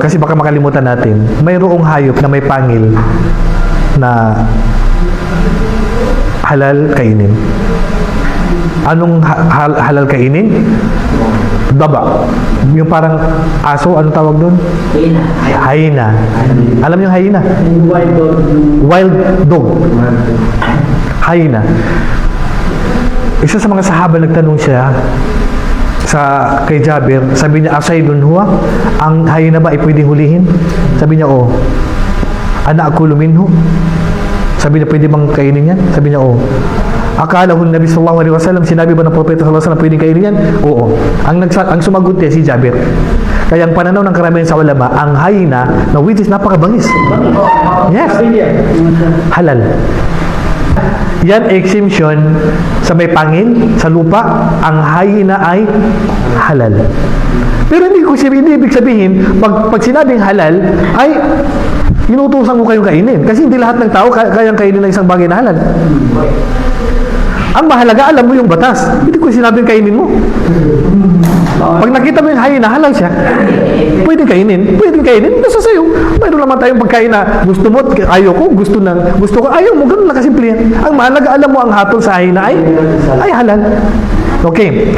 kasi baka makalimutan natin, mayroong hayop na may pangil na halal kainin. Anong halal kainin? Daba. Yung parang aso, anong tawag doon? Hyena. Alam niyo hyena? Wild dog. Hyena. Isa sa mga sahaba nagtanong siya kay Jabir, sabi niya, asaydun huwa? Ang hyena ba ay pwedeng hulihin? Sabi niya, oo. Ana akulu minhu? Sabi niya, pwede bang kainin yan? Sabi niya, oo. Akala Nabi sallallahu alaihi wasallam, sinabi ba ng propeta sallallahu alaihi wasallam pwedeng kainin yan? Oo. Ang sumagot niya si Jabir. Kaya ang pananaw ng karamihan sa ulama, ang hyena, na which is napakabangis. Yes. Halal. Yan exemption sa may pangin, sa lupa, ang hyena ay halal. Pero hindi ibig sabihin, pag sinabing halal, ay inutusan ko kayong kainin. Kasi hindi lahat ng tao kayang kainin ng isang bagay na halal. Ang mahalaga, alam mo yung batas. Hindi ko sinabing kainin mo. Pag nakita mo yung hyena, halal siya. Pwedeng kainin. Basta sa'yo. Mayroon naman tayong pagkain na gusto mo, ayaw ko, gusto ko, ayaw mo. Ganun na kasimple yan. Ang mahalaga, alam mo ang hatol sa hyena ay halal. Okay.